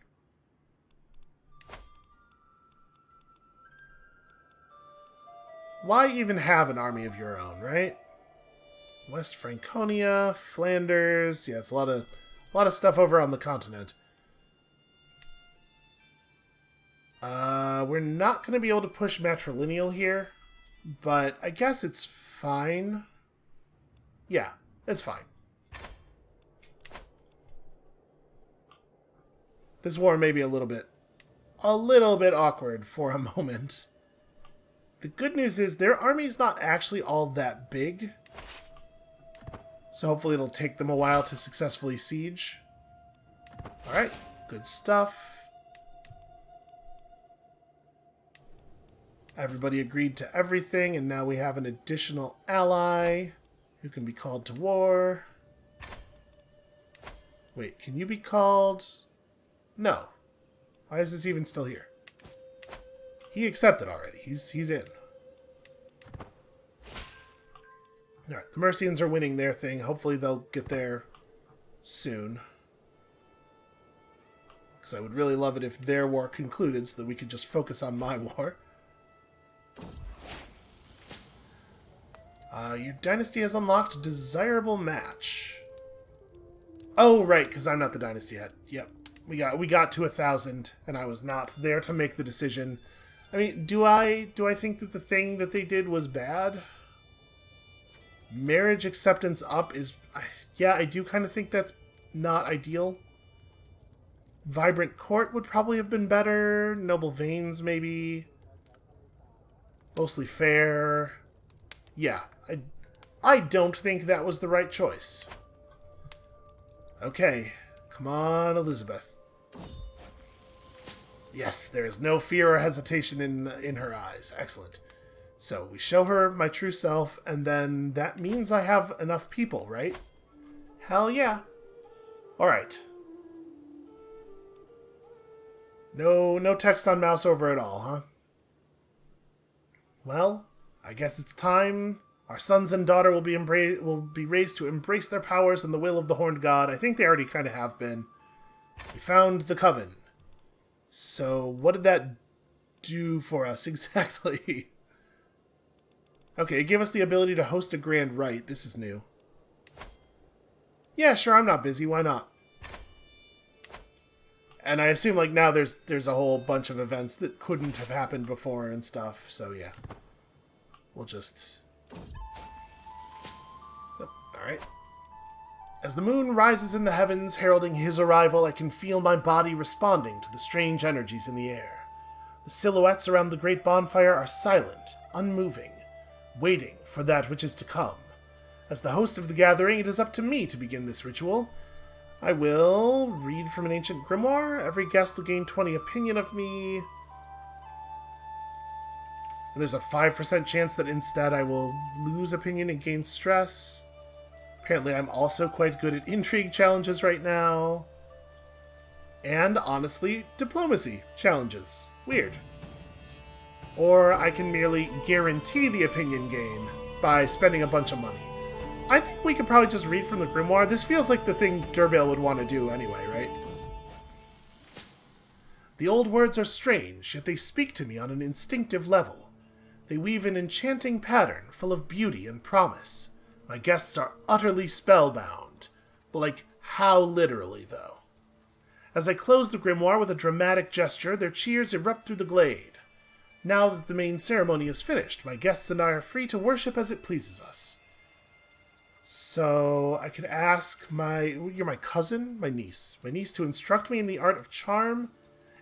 Why even have an army of your own, right? West Franconia, Flanders. Yeah, it's a lot of stuff over on the continent. We're not going to be able to push matrilineal here, but I guess it's fine. Yeah, it's fine. This war may be a little bit awkward for a moment. The good news is their army's not actually all that big. So hopefully it'll take them a while to successfully siege. Alright, good stuff. Everybody agreed to everything, and now we have an additional ally who can be called to war. Wait, can you be called? No. Why is this even still here? He accepted already. He's in. Alright, the Mercians are winning their thing. Hopefully they'll get there soon. Because I would really love it if their war concluded so that we could just focus on my war. Your dynasty has unlocked desirable match. Oh, right, because I'm not the dynasty head. Yep. We got to 1,000, and I was not there to make the decision. I mean, do I think that the thing that they did was bad? Marriage acceptance up is... Yeah, I do kind of think that's not ideal. Vibrant court would probably have been better. Noble veins, maybe. Mostly fair. Yeah, I don't think that was the right choice. Okay. Come on, Elizabeth. Yes, there is no fear or hesitation in her eyes. Excellent. So, we show her my true self, and then that means I have enough people, right? Hell yeah. Alright. No text on mouse over at all, huh? Well, I guess it's time. Our sons and daughter will be raised to embrace their powers and the will of the Horned God. I think they already kind of have been. We found the coven. So, what did that do for us exactly? Okay, it gave us the ability to host a grand rite. This is new. Yeah, sure, I'm not busy. Why not? And I assume, like, now there's a whole bunch of events that couldn't have happened before and stuff. So, yeah. We'll just... Oh, alright. As the moon rises in the heavens, heralding his arrival, I can feel my body responding to the strange energies in the air. The silhouettes around the great bonfire are silent, unmoving, waiting for that which is to come. As the host of the gathering, it is up to me to begin this ritual. I will read from an ancient grimoire. Every guest will gain 20 opinion of me. And there's a 5% chance that instead I will lose opinion and gain stress. Apparently I'm also quite good at intrigue challenges right now. And, honestly, diplomacy challenges. Weird. Or I can merely guarantee the opinion gain by spending a bunch of money. I think we could probably just read from the grimoire. This feels like the thing Durbale would want to do anyway, right? The old words are strange, yet they speak to me on an instinctive level. They weave an enchanting pattern full of beauty and promise. My guests are utterly spellbound. But, like, how literally, though? As I close the grimoire with a dramatic gesture, their cheers erupt through the glade. Now that the main ceremony is finished, my guests and I are free to worship as it pleases us. So, I could ask you're my cousin? My niece to instruct me in the art of charm,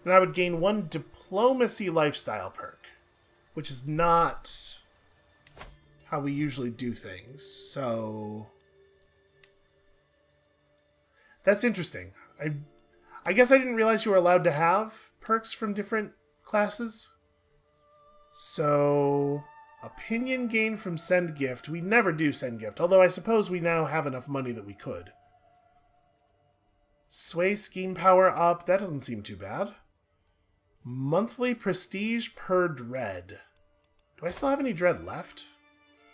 and I would gain 1 diplomacy lifestyle perk, which is not how we usually do things, so... That's interesting. I guess I didn't realize you were allowed to have perks from different classes. So... Opinion gain from send gift. We never do send gift, although I suppose we now have enough money that we could. Sway scheme power up. That doesn't seem too bad. Monthly prestige per dread. Do I still have any dread left?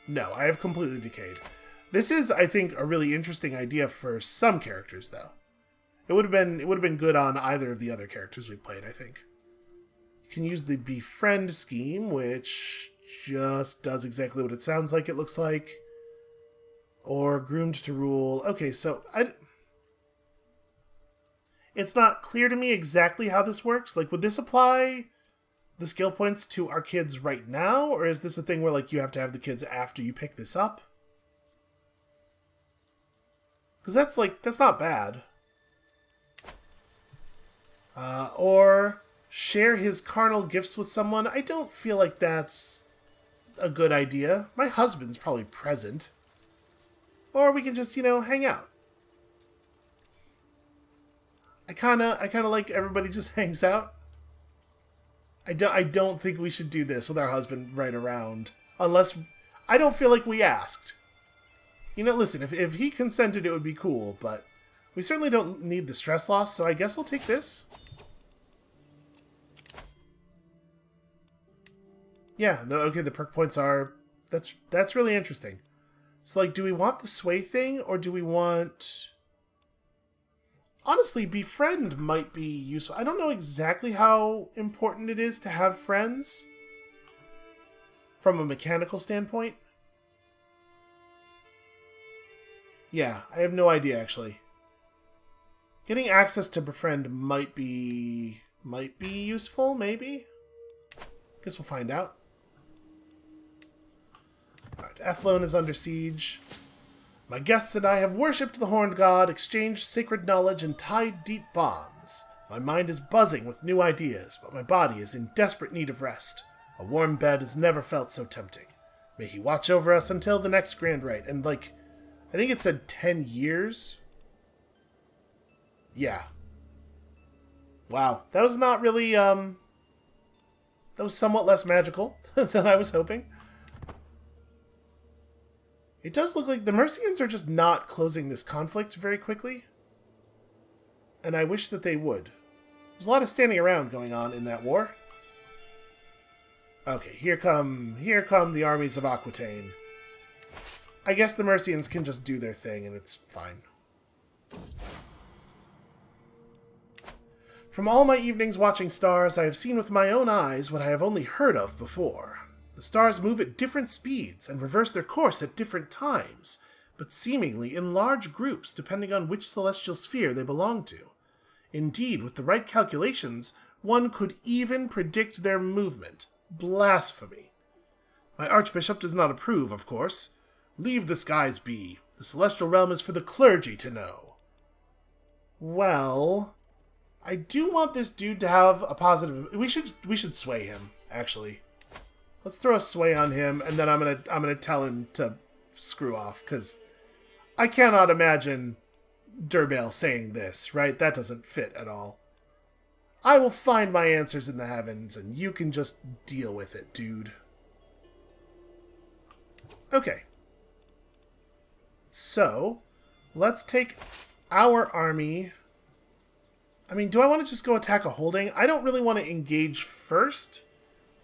No, I have completely decayed. This is, I think, a really interesting idea for some characters, though. It would have been good on either of the other characters we played, I think. You can use the befriend scheme, which just does exactly what it sounds like it looks like. Or groomed to rule. Okay, so it's not clear to me exactly how this works. Like, would this apply the skill points to our kids right now? Or is this a thing where, like, you have to have the kids after you pick this up? Because that's not bad. Or share his carnal gifts with someone. I don't feel like that's a good idea. My husband's probably present. Or we can just, hang out. I kind of like everybody just hangs out. I don't think we should do this with our husband right around. Unless... I don't feel like we asked. Listen, if he consented, it would be cool, but we certainly don't need the stress loss, so I guess I'll take this. Yeah, okay, the perk points are... That's really interesting. So, like, do we want the sway thing, or do we want... Honestly, befriend might be useful. I don't know exactly how important it is to have friends from a mechanical standpoint. Yeah, I have no idea, actually. Getting access to befriend might be useful, maybe? Guess we'll find out. Alright, Ethlone is under siege. My guests and I have worshipped the Horned God, exchanged sacred knowledge, and tied deep bonds. My mind is buzzing with new ideas, but my body is in desperate need of rest. A warm bed has never felt so tempting. May he watch over us until the next grand rite. And, like, I think it said 10 years. Yeah. Wow. That was not really, that was somewhat less magical than I was hoping. It does look like the Mercians are just not closing this conflict very quickly. And I wish that they would. There's a lot of standing around going on in that war. Okay, here come the armies of Aquitaine. I guess the Mercians can just do their thing and it's fine. From all my evenings watching stars, I have seen with my own eyes what I have only heard of before. The stars move at different speeds and reverse their course at different times, but seemingly in large groups depending on which celestial sphere they belong to. Indeed, with the right calculations, one could even predict their movement. Blasphemy. My Archbishop does not approve, of course. Leave the skies be. The celestial realm is for the clergy to know. Well, I do want this dude to have a positive... We should sway him, actually. Let's throw a sway on him, and then I'm gonna tell him to screw off, because I cannot imagine Durbale saying this, right? That doesn't fit at all. I will find my answers in the heavens, and you can just deal with it, dude. Okay. So, let's take our army. I mean, do I want to just go attack a holding? I don't really want to engage first.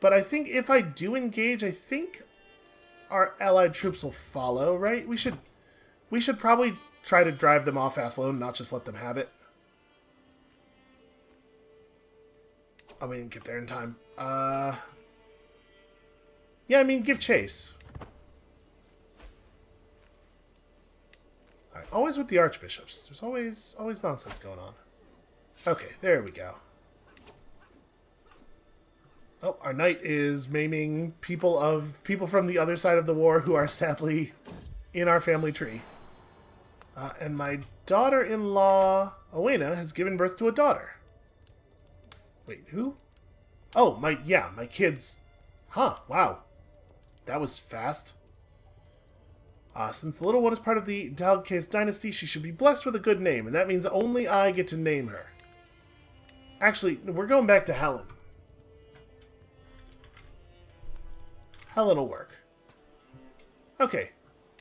But I think if I do engage, I think our allied troops will follow, right? We should probably try to drive them off Athlone, not just let them have it. Oh, we didn't get there in time. Yeah, I mean, give chase. Alright, always with the archbishops. There's always nonsense going on. Okay, there we go. Oh, our knight is maiming people from the other side of the war who are sadly in our family tree. And my daughter-in-law, Owena, has given birth to a daughter. Wait, who? Oh, my kids. Huh, wow. That was fast. Since the little one is part of the Dalcase dynasty, she should be blessed with a good name, and that means only I get to name her. Actually, we're going back to Helen. Helen will work. Okay.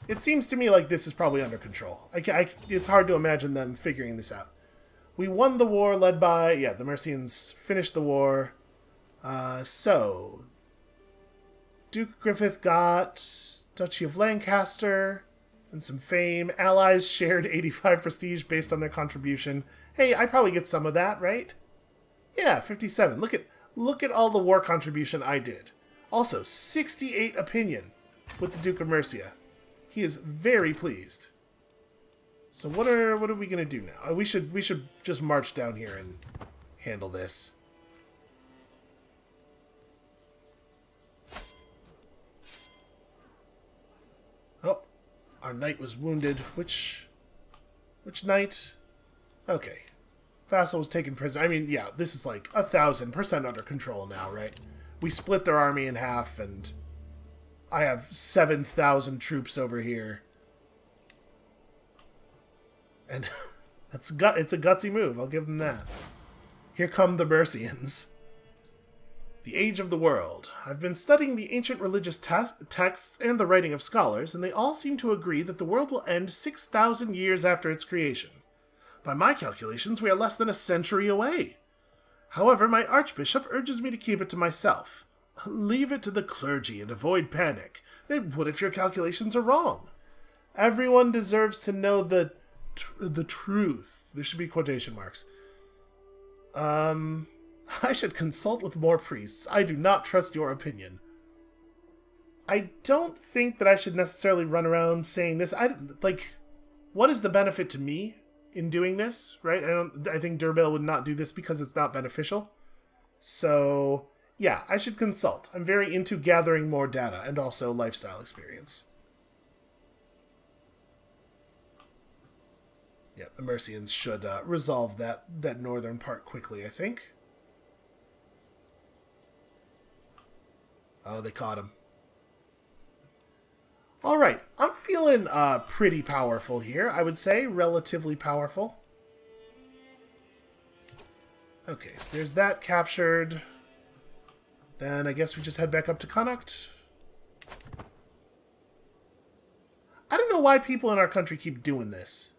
It seems to me like this is probably under control. It's hard to imagine them figuring this out. We won the war led by... Yeah, the Mercians finished the war. So... Duke Griffith got Duchy of Lancaster and some fame. Allies shared 85 prestige based on their contribution. Hey, I probably get some of that, right? Yeah, 57. Look at all the war contribution I did. Also, 68 opinion with the Duke of Mercia. He is very pleased. So what are we gonna do now? We should just march down here and handle this. Oh, our knight was wounded. Which knight? Okay. Vassal was taken prisoner. I mean, yeah, this is like 1,000% under control now, right? We split their army in half, and I have 7,000 troops over here. And it's a gutsy move, I'll give them that. Here come the Mercians. The Age of the World. I've been studying the ancient religious texts and the writing of scholars, and they all seem to agree that the world will end 6,000 years after its creation. By my calculations, we are less than a century away. However, my archbishop urges me to keep it to myself. Leave it to the clergy and avoid panic. What if your calculations are wrong? Everyone deserves to know the truth. There should be quotation marks. I should consult with more priests. I do not trust your opinion. I don't think that I should necessarily run around saying this. What is the benefit to me in doing this, right? I think Durbale would not do this because it's not beneficial. So, yeah, I should consult. I'm very into gathering more data and also lifestyle experience. Yeah, the Mercians should resolve that northern part quickly, I think. Oh, they caught him. Alright, I'm feeling pretty powerful here, I would say. Relatively powerful. Okay, so there's that captured. Then I guess we just head back up to Connacht. I don't know why people in our country keep doing this.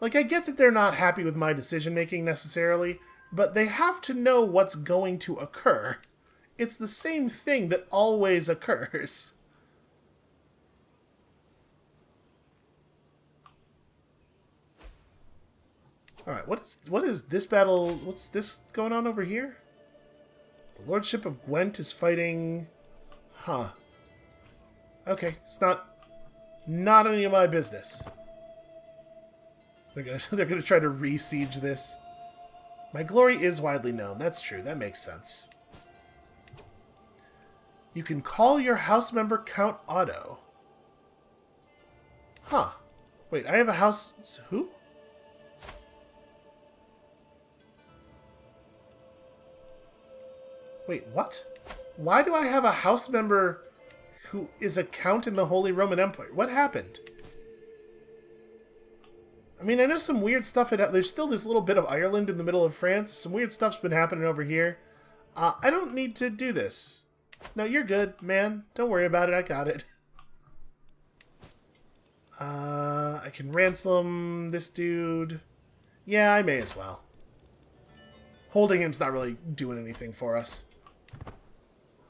Like, I get that they're not happy with my decision-making necessarily, but they have to know what's going to occur. It's the same thing that always occurs. Alright, what is this battle? What's this going on over here? The Lordship of Gwent is fighting... Huh. Okay, it's not any of my business. They're gonna try to re-siege this. My glory is widely known. That's true. That makes sense. You can call your house member Count Otto. Huh. Wait, I have a house... Who? Wait, what? Why do I have a house member who is a count in the Holy Roman Empire? What happened? I mean, I know some weird stuff there's still this little bit of Ireland in the middle of France. Some weird stuff's been happening over here. I don't need to do this. No, you're good, man. Don't worry about it. I got it. I can ransom this dude. Yeah, I may as well. Holding him's not really doing anything for us.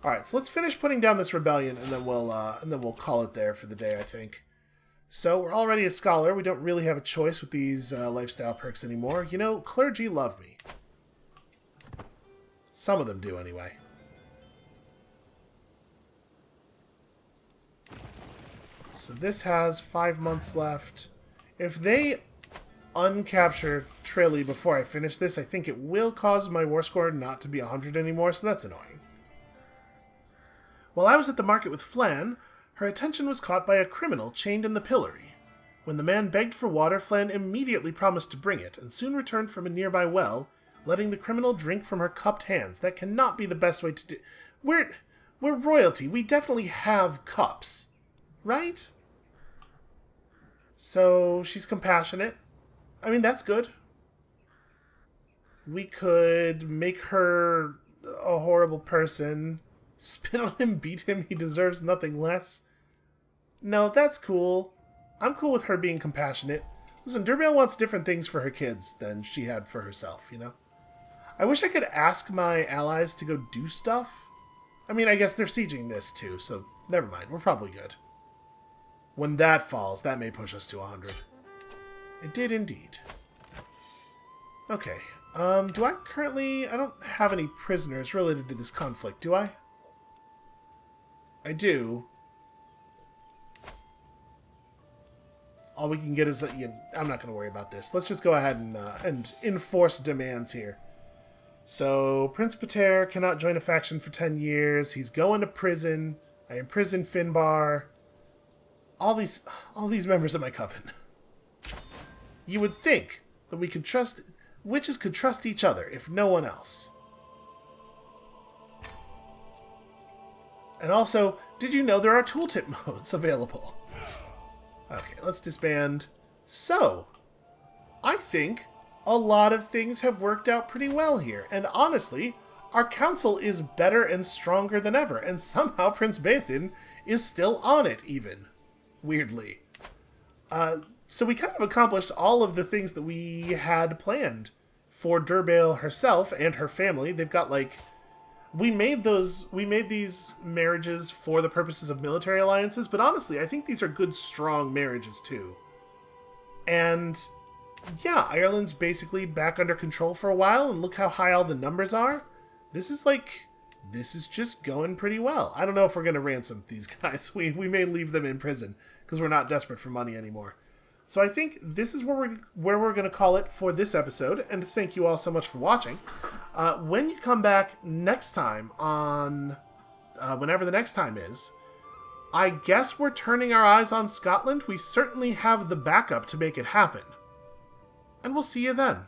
Alright, so let's finish putting down this rebellion, and then we'll call it there for the day, I think. So, we're already a scholar. We don't really have a choice with these lifestyle perks anymore. You know, clergy love me. Some of them do, anyway. So this has 5 months left. If they uncapture Trilly before I finish this, I think it will cause my war score not to be 100 anymore, so that's annoying. While I was at the market with Flan, her attention was caught by a criminal chained in the pillory. When the man begged for water, Flan immediately promised to bring it, and soon returned from a nearby well, letting the criminal drink from her cupped hands. That cannot be the best way to do... We're royalty. We definitely have cups. Right? So, she's compassionate. I mean, that's good. We could make her a horrible person... Spit on him, beat him, he deserves nothing less. No, that's cool. I'm cool with her being compassionate. Listen, Durbale wants different things for her kids than she had for herself, you know? I wish I could ask my allies to go do stuff. I mean, I guess they're sieging this too, so never mind. We're probably good. When that falls, that may push us to 100. It did indeed. Okay. Do I currently... I don't have any prisoners related to this conflict, do I? I do. All we can get is... I'm not going to worry about this. Let's just go ahead and enforce demands here. So, Prince Pater cannot join a faction for 10 years. He's going to prison. I imprison Finbar. All these members of my coven. You would think that we could trust... Witches could trust each other, if no one else. And also, did you know there are tooltip modes available? Okay, let's disband. So, I think a lot of things have worked out pretty well here. And honestly, our council is better and stronger than ever. And somehow Prince Bathin is still on it, even. Weirdly. So we kind of accomplished all of the things that we had planned for Durbale herself and her family. They've got, like... We made these marriages for the purposes of military alliances, but honestly, I think these are good, strong marriages, too. And, yeah, Ireland's basically back under control for a while, and look how high all the numbers are. This is just going pretty well. I don't know if we're going to ransom these guys. We may leave them in prison, because we're not desperate for money anymore. So I think this is where we're going to call it for this episode, and thank you all so much for watching. When you come back next time on, whenever the next time is, I guess we're turning our eyes on Scotland. We certainly have the backup to make it happen. And we'll see you then.